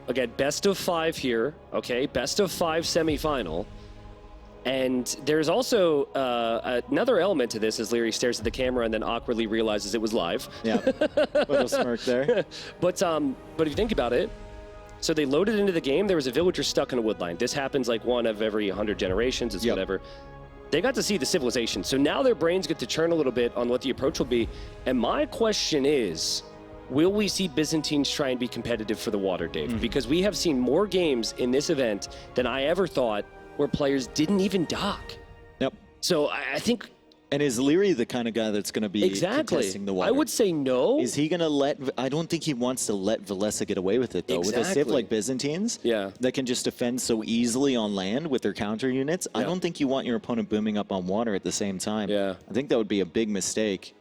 again, best of 5 here, okay? Best of 5 semifinal. And there's also another element to this as Lierrey stares at the camera and then awkwardly realizes it was live. Yeah, little smirk there. But if you think about it, so they loaded into the game, there was a villager stuck in a wood line. This happens like one of every 100 generations, it's whatever. They got to see the civilization. So now their brains get to churn a little bit on what the approach will be. And my question is, will we see Byzantines try and be competitive for the water, Dave? Because we have seen more games in this event than I ever thought where players didn't even dock. So I think And is Lierrey the kind of guy that's going to be contesting the water? I would say no. Is he going to let... I don't think he wants to let Villese get away with it, though. With a civ like Byzantines that can just defend so easily on land with their counter units, I don't think you want your opponent booming up on water at the same time. I think that would be a big mistake.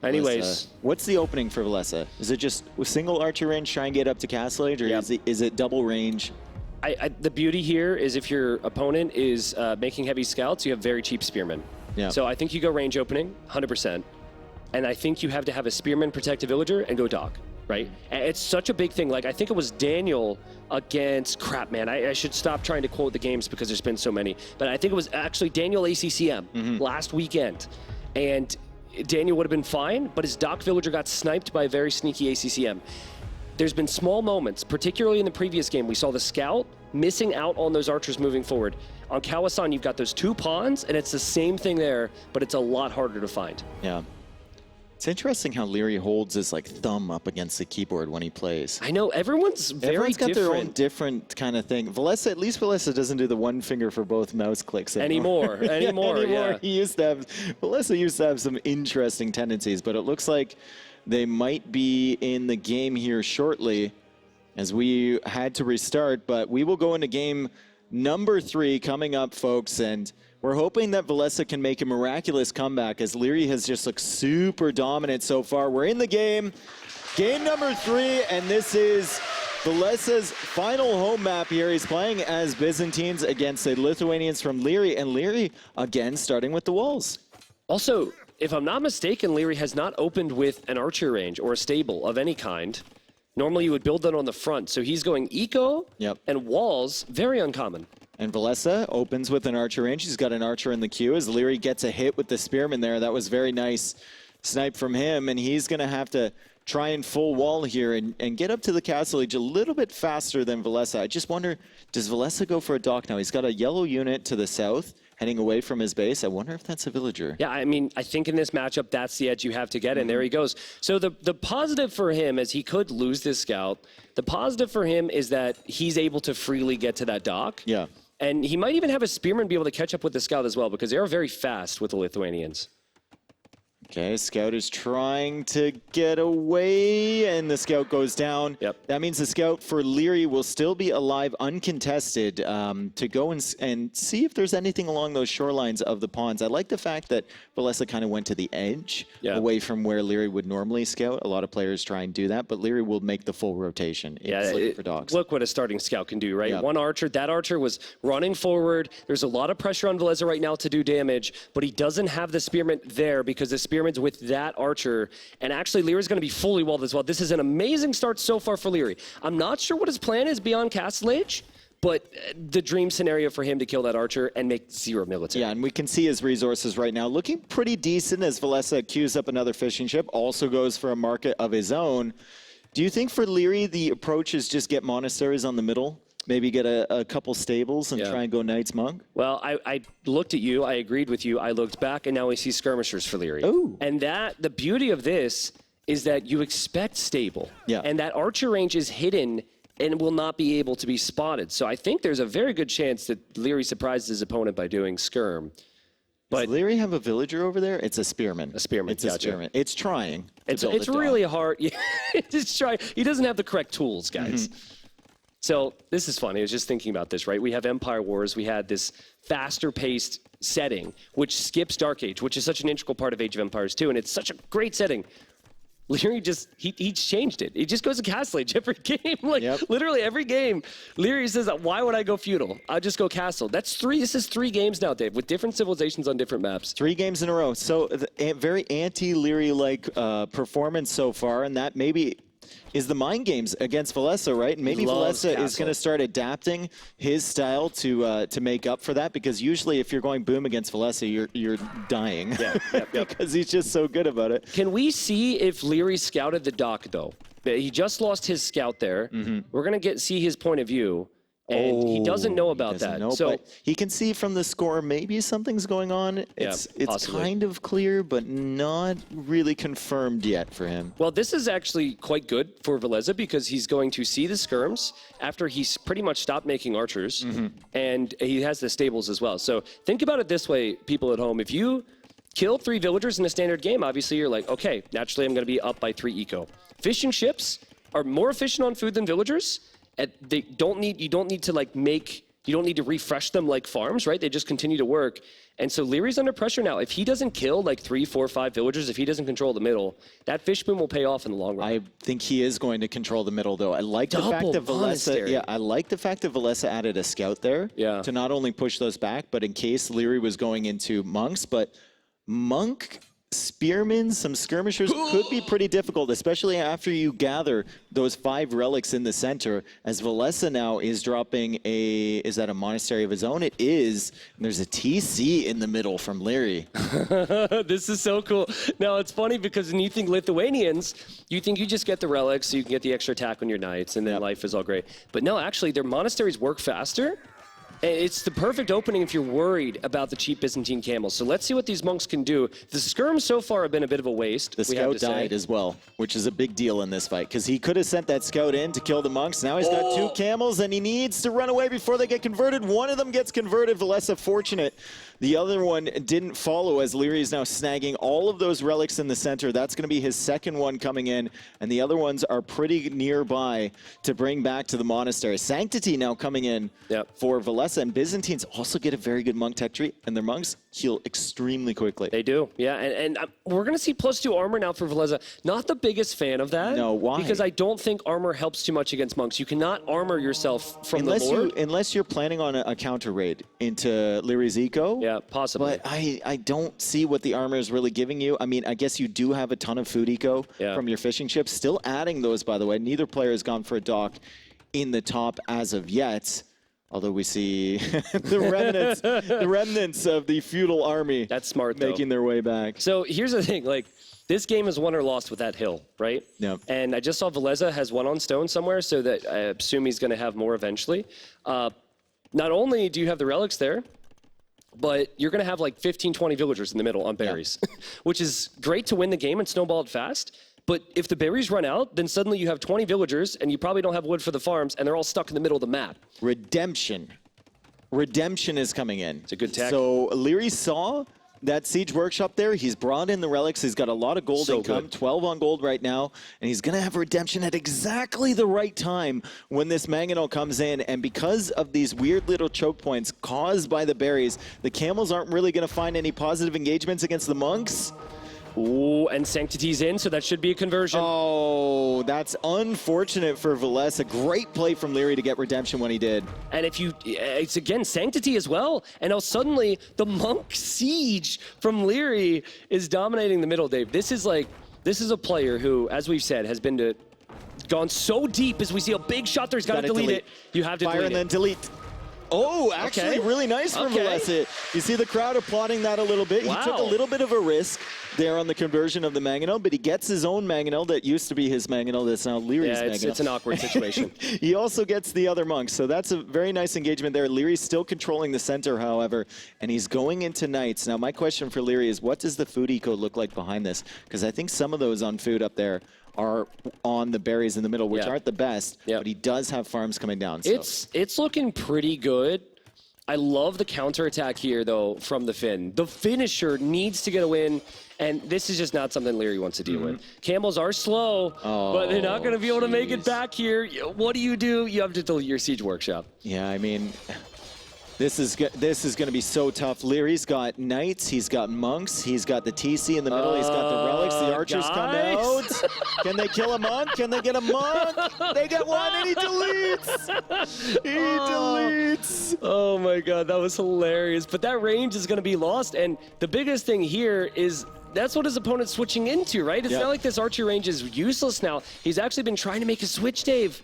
Anyways. What's the opening for Villese? Is it just a single archer range, try and get up to castle age, or is it double range? The beauty here is if your opponent is making heavy scouts, you have very cheap spearmen. So I think you go range opening, 100%. And I think you have to have a spearman protect a villager and go dock, right? And it's such a big thing. Like, I think it was Daniel against... Crap, man. I should stop trying to quote the games because there's been so many. But I think it was actually Daniel ACCM last weekend. And Daniel would have been fine, but his dock villager got sniped by a very sneaky ACCM. There's been small moments, particularly in the previous game. We saw the scout missing out on those archers moving forward. On Kawasan, you've got those 2 pawns, and it's the same thing there, but it's a lot harder to find. Yeah. It's interesting how Lierrey holds his thumb up against the keyboard when he plays. I know, everyone's Everyone's got their own different kind of thing. Villese, at least Villese doesn't do the one finger for both mouse clicks anymore. Anymore. He used to have, Villese used to have some interesting tendencies, but it looks like they might be in the game here shortly as we had to restart, but we will go into game number 3 coming up, folks, and we're hoping that Villese can make a miraculous comeback as Lierrey has just looked super dominant so far. We're in the game number 3, and this is Villese's final home map here. He's playing as Byzantines against the Lithuanians from Lierrey, and Lierrey, again, starting with the walls. Also, if I'm not mistaken, Lierrey has not opened with an archer range or a stable of any kind. Normally, you would build that on the front. So he's going eco and walls, very uncommon. And Villese opens with an archer range. He's got an archer in the queue as Lierrey gets a hit with the spearman there. That was very nice snipe from him. And he's going to have to try and full wall here and get up to the castle age a little bit faster than Villese. I just wonder, does Villese go for a dock now? He's got a yellow unit to the south heading away from his base. I wonder if that's a villager. Yeah, I mean, I think in this matchup, that's the edge you have to get, and there he goes. So the positive for him is he could lose this scout. The positive for him is that he's able to freely get to that dock. Yeah. And he might even have a spearman be able to catch up with the scout as well, because they are very fast with the Lithuanians. Okay, scout is trying to get away, and the scout goes down. That means the scout for Lierrey will still be alive, uncontested, to go and see if there's anything along those shorelines of the ponds. I like the fact that Villese kind of went to the edge, away from where Lierrey would normally scout. A lot of players try and do that, but Lierrey will make the full rotation. For dogs. Look what a starting scout can do, right? One archer, that archer was running forward. There's a lot of pressure on Villese right now to do damage, but he doesn't have the spearman there because the spearman's with that archer, and actually Lierrey's going to be fully walled as well. This is an amazing start so far for Lierrey. I'm not sure what his plan is beyond Castle Age, but the dream scenario for him to kill that archer and make 0 military. Yeah, and we can see his resources right now looking pretty decent as Villese queues up another fishing ship, also goes for a market of his own. Do you think for Lierrey the approach is just get monasteries on the middle? Maybe get a couple stables and try and go Knights Monk? Well, I looked at you, I agreed with you, I looked back, and now we see skirmishers for Lierrey. Oh. And the beauty of this is that you expect stable. And that archer range is hidden and will not be able to be spotted. So I think there's a very good chance that Lierrey surprised his opponent by doing skirm. But does Lierrey have a villager over there? It's a spearman. A spearman, It's a spearman. It's trying. It's really hard. It's trying. He doesn't have the correct tools, guys. So this is funny. I was just thinking about this, right? We have Empire Wars. We had this faster-paced setting, which skips Dark Age, which is such an integral part of Age of Empires 2, and it's such a great setting. Lierrey just, he changed it. He just goes to Castle Age every game. Literally every game, Lierrey says, why would I go feudal? I'll just go Castle. This is 3 games now, Dave, with different civilizations on different maps. 3 games in a row. So very anti-Lierrey-like performance so far, and that maybe is the mind games against Villese, right? And maybe Villese is going to start adapting his style to make up for that, because usually if you're going boom against Villese, you're dying. Because he's just so good about it. Can we see if Lierrey scouted the dock, though? He just lost his scout there. We're going to see his point of view. And he doesn't know about that. But he can see from the score maybe something's going on. It's kind of clear, but not really confirmed yet for him. Well, this is actually quite good for Villese because he's going to see the skirms after he's pretty much stopped making archers, and he has the stables as well. So think about it this way, people at home. If you kill 3 villagers in a standard game, obviously you're like, okay, naturally I'm going to be up by 3 eco. Fishing ships are more efficient on food than villagers. And you don't need to refresh them like farms, right? They just continue to work. And so Lierrey's under pressure now. If he doesn't kill like 3, 4, 5 villagers, if he doesn't control the middle, that fish boom will pay off in the long run. I think he is going to control the middle, though. I like the fact that Villese, I like the fact that Villese added a scout there to not only push those back, but in case Lierrey was going into monks. But monk spearmen, some skirmishers could be pretty difficult, especially after you gather those 5 relics in the center. As Villese now is dropping is that a monastery of his own? It is. And there's a TC in the middle from Lierrey. This is so cool. Now, it's funny because when you think Lithuanians, you think you just get the relics so you can get the extra attack on your knights and then life is all great. But no, actually, their monasteries work faster. It's the perfect opening if you're worried about the cheap Byzantine camels. So let's see what these monks can do. The skirms so far have been a bit of a waste. The scout died as well, which is a big deal in this fight, because he could have sent that scout in to kill the monks. Now he's got 2 camels, and he needs to run away before they get converted. One of them gets converted. Villese fortunate. The other one didn't follow, as Lierrey is now snagging all of those relics in the center. That's going to be his second one coming in, and the other ones are pretty nearby to bring back to the monastery. Sanctity now coming in for Villese, and Byzantines also get a very good monk tech tree, and their monks heal extremely quickly. They do, yeah, and we're going to see +2 armor now for Villese. Not the biggest fan of that. No, why? Because I don't think armor helps too much against monks. You cannot armor yourself from the Lord. Unless you're planning on a counter raid into Lierrey's eco. Yeah, possibly. But I don't see what the armor is really giving you. I mean, I guess you do have a ton of food eco from your fishing ships. Still adding those, by the way. Neither player has gone for a dock in the top as of yet. Although we see the remnants of the feudal army. That's smart, making their way back. So here's the thing, like, this game is won or lost with that hill, right? Yeah. And I just saw Villese has 1 on stone somewhere, so that I assume he's going to have more eventually. Not only do you have the relics there, but you're going to have like 15, 20 villagers in the middle on berries, which is great to win the game and snowball it fast. But if the berries run out, then suddenly you have 20 villagers, and you probably don't have wood for the farms, and they're all stuck in the middle of the map. Redemption is coming in. It's a good tech. So Lierrey saw that Siege Workshop there. He's brought in the relics. He's got a lot of gold income, good. 12 on gold right now, and he's going to have Redemption at exactly the right time when this Mangonel comes in. And because of these weird little choke points caused by the berries, the camels aren't really going to find any positive engagements against the monks. Ooh, and Sanctity's in, so that should be a conversion. Oh, that's unfortunate for Villese. A great play from Lierrey to get Redemption when he did. And it's again Sanctity as well. And now suddenly the monk siege from Lierrey is dominating the middle, Dave. This is a player who, as we've said, has gone so deep as we see a big shot there. He's got to delete it. You have to fire and then delete. Oh, actually really nice from Villese. You see the crowd applauding that a little bit. He took a little bit of a risk there on the conversion of the Mangonel, but he gets his own Mangonel that used to be his Mangonel that's now Lierrey's Mangonel. It's an awkward situation. He also gets the other monks, so that's a very nice engagement there. Lierrey's still controlling the center, however, and he's going into Knights. Now, my question for Lierrey is, what does the food eco look like behind this? Because I think some of those on food up there are on the berries in the middle, which aren't the best, but he does have farms coming down. So. It's looking pretty good. I love the counterattack here, though, from the Finn. The finisher needs to get a win, and this is just not something Lierrey wants to deal with. Camels are slow, but they're not going to be able to make it back here. What do? You have to delete your Siege Workshop. Yeah, I mean, this is going to be so tough. Lierrey's got Knights, he's got Monks, he's got the TC in the middle, he's got the Relics, the Archers come out. Can they kill a Monk? Can they get a Monk? They get one and he deletes! He deletes! Oh my god, that was hilarious. But that range is going to be lost, and the biggest thing here is that's what his opponent's switching into, right? It's not like this archer range is useless now. He's actually been trying to make a switch, Dave.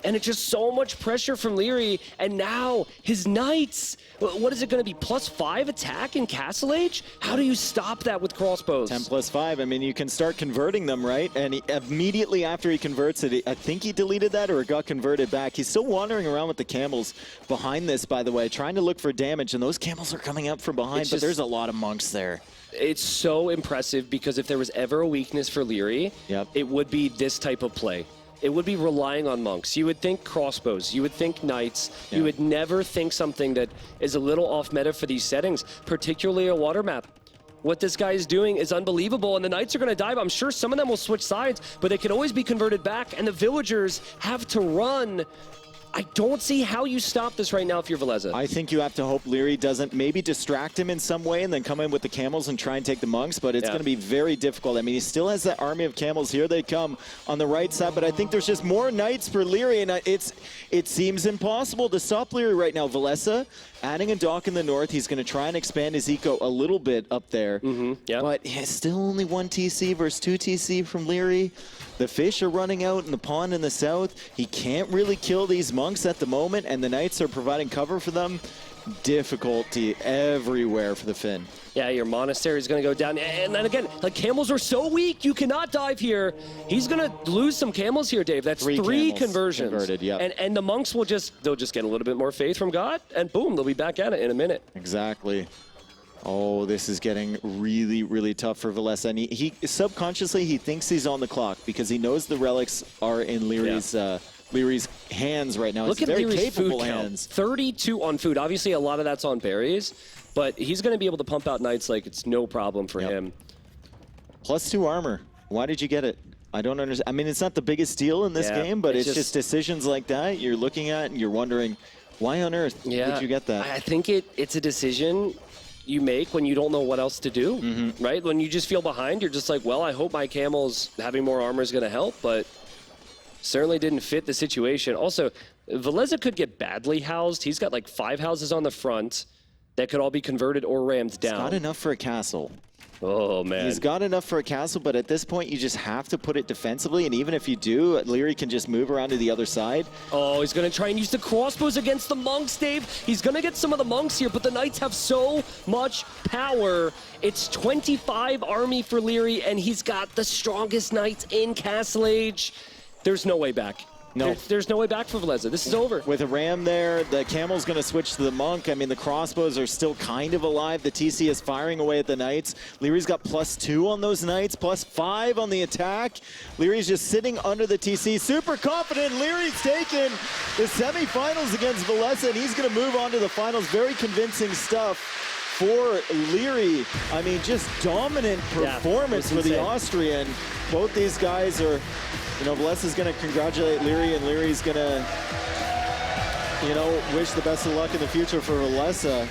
And it's just so much pressure from Lierrey. And now his Knights, what is it going to be, +5 attack in Castle Age? How do you stop that with crossbows? 10 +5. I mean, you can start converting them, right? And immediately after he converts it, I think he deleted that or it got converted back. He's still wandering around with the camels behind this, by the way, trying to look for damage. And those camels are coming up from behind, but there's a lot of monks there. It's so impressive because if there was ever a weakness for Lierrey, it would be this type of play. It would be relying on monks. You would think crossbows. You would think knights. You would never think something that is a little off meta for these settings, particularly a water map. What this guy is doing is unbelievable, and the Knights are going to dive. I'm sure some of them will switch sides, but they can always be converted back, and the villagers have to run. I don't see how you stop this right now if you're Villese. I think you have to hope Lierrey doesn't maybe distract him in some way and then come in with the camels and try and take the monks, but it's going to be very difficult. I mean, he still has that army of camels. Here they come on the right side, but I think there's just more Knights for Lierrey, and it seems impossible to stop Lierrey right now. Villese adding a dock in the north. He's going to try and expand his eco a little bit up there, but it's still only 1 TC versus 2 TC from Lierrey. The fish are running out in the pond in the south. He can't really kill these monks at the moment, and the Knights are providing cover for them. Difficulty everywhere for the Finn. Yeah, your monastery is going to go down. And then again, like, camels are so weak, you cannot dive here. He's going to lose some camels here, Dave. That's three conversions. Converted, yeah. And the monks will they'll just get a little bit more faith from God, and boom, they'll be back at it in a minute. Exactly. Oh, this is getting really, really tough for Villese. And he subconsciously, he thinks he's on the clock because he knows the relics are in Lierrey's hands right now. Look at very Lierrey's capable food hands. Count. 32 on food. Obviously, a lot of that's on berries, but he's going to be able to pump out Knights like it's no problem for him. +2 armor. Why did you get it? I don't understand. I mean, it's not the biggest deal in this game, but it's just decisions like that you're looking at and you're wondering, why on earth did you get that? I think it's a decision you make when you don't know what else to do, right? When you just feel behind, you're just like, well, I hope my camels having more armor is going to help, but certainly didn't fit the situation. Also, Villese could get badly housed. He's got like 5 houses on the front that could all be converted or rammed down. He's got enough for a castle. Oh, man. He's got enough for a castle, but at this point, you just have to put it defensively, and even if you do, Lierrey can just move around to the other side. Oh, he's going to try and use the crossbows against the monks, Dave. He's going to get some of the monks here, but the Knights have so much power. It's 25 army for Lierrey, and he's got the strongest Knights in Castle Age. There's no way back. No. There's no way back for Villese. This is over. With a ram there, the camel's going to switch to the monk. I mean, the crossbows are still kind of alive. The TC is firing away at the Knights. Lierrey's got +2 on those Knights, +5 on the attack. Lierrey's just sitting under the TC, super confident. Lierrey's taken the semifinals against Villese, and he's going to move on to the finals. Very convincing stuff for Lierrey. I mean, just dominant performance for the Austrian. Both these guys are... You know, Villese is going to congratulate Lierrey, and Lierrey's going to, you know, wish the best of luck in the future for Villese.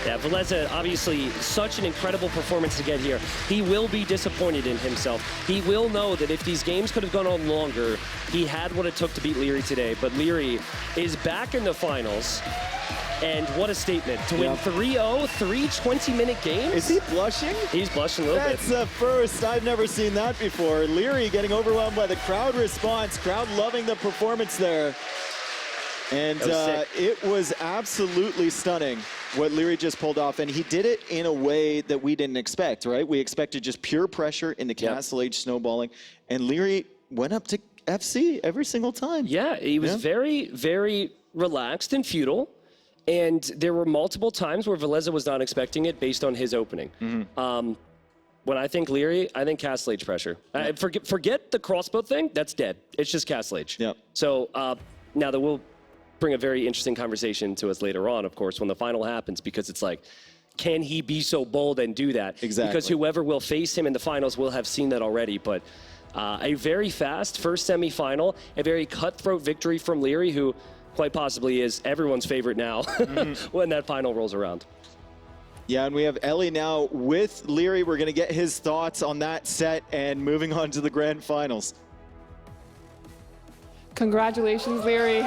Yeah, Villese, obviously, such an incredible performance to get here. He will be disappointed in himself. He will know that if these games could have gone on longer, he had what it took to beat Lierrey today. But Lierrey is back in the finals. And what a statement. To win 3-0, 3 20-minute games. Is he blushing? He's blushing a little bit. That's the first. I've never seen that before. Lierrey getting overwhelmed by the crowd response. Crowd loving the performance there. And it was absolutely stunning what Lierrey just pulled off. And he did it in a way that we didn't expect, right? We expected just pure pressure into Castle Age snowballing. And Lierrey went up to FC every single time. Yeah, he was very, very relaxed and feudal. And there were multiple times where Villese was not expecting it based on his opening. When I think Lierrey, I think Castle Age pressure. Forget the crossbow thing, that's dead. It's just Castle Age. So now that we'll bring a very interesting conversation to us later on, of course, when the final happens, because it's like, can he be so bold and do that? Exactly. Because whoever will face him in the finals will have seen that already. But a very fast first semifinal, a very cutthroat victory from Lierrey, who quite possibly is everyone's favorite now when that final rolls around. Yeah, and we have Ellie now with Lierrey. We're going to get his thoughts on that set and moving on to the grand finals. Congratulations, Lierrey.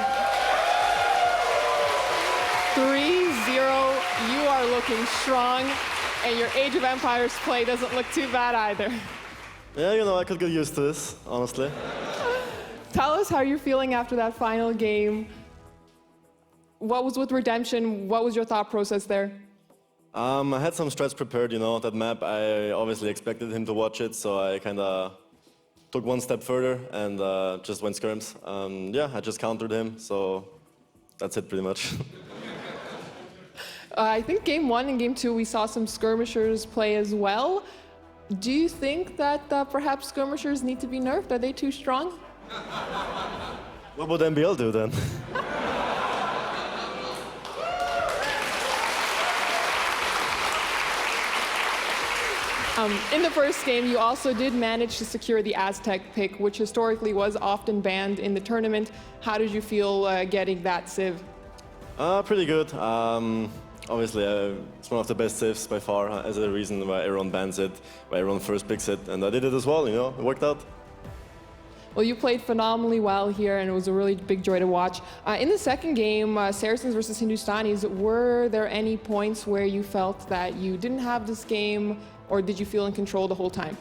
3-0, you are looking strong, and your Age of Empires play doesn't look too bad either. Yeah, you know, I could get used to this, honestly. Tell us how you're feeling after that final game. What was with Redemption? What was your thought process there? I had some strats prepared, you know, that map. I obviously expected him to watch it, so I kind of took one step further and just went skirms. Yeah, I just countered him, so that's it pretty much. I think game 1 and game 2 we saw some skirmishers play as well. Do you think that perhaps skirmishers need to be nerfed? Are they too strong? What would MBL do then? In the first game, you also did manage to secure the Aztec pick, which historically was often banned in the tournament. How did you feel getting that civ? Pretty good. Obviously, it's one of the best civs by far, as a reason why everyone bans it, why everyone first picks it, and I did it as well, you know, it worked out. Well, you played phenomenally well here, and it was a really big joy to watch. In the second game, Saracens versus Hindustanis, were there any points where you felt that you didn't have this game, or did you feel in control the whole time?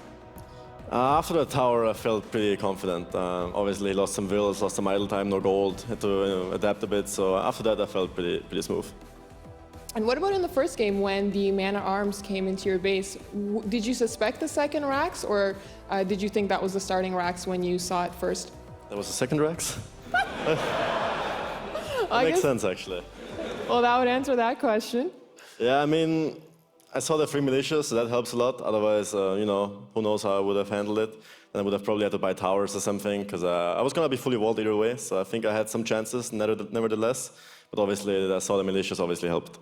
After the tower, I felt pretty confident. Obviously, lost some vills, lost some idle time, no gold, had to adapt a bit, so after that I felt pretty smooth. And what about in the first game when the man-at-arms came into your base? Did you suspect the second Rax, or did you think that was the starting Rax when you saw it first? That was the second Rax? I Makes guess, sense, actually. well, that would answer that question. Yeah, I mean, I saw the 3 militias, so that helps a lot. Otherwise, you know, who knows how I would have handled it. And I would have probably had to buy towers or something, because I was going to be fully walled either way, so I think I had some chances, nevertheless. But obviously, I saw the militias obviously helped.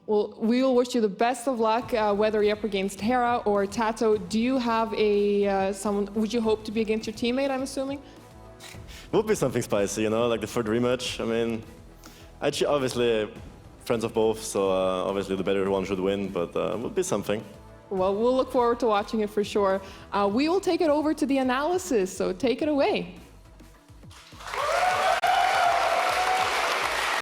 Well, we will wish you the best of luck, whether you're up against Hera or Tato. Do you have someone, would you hope to be against your teammate, I'm assuming? Would be something spicy, you know, like the third rematch. I mean, obviously friends of both, so obviously the better one should win, but would be something. Well, we'll look forward to watching it for sure. We will take it over to the analysis, so take it away.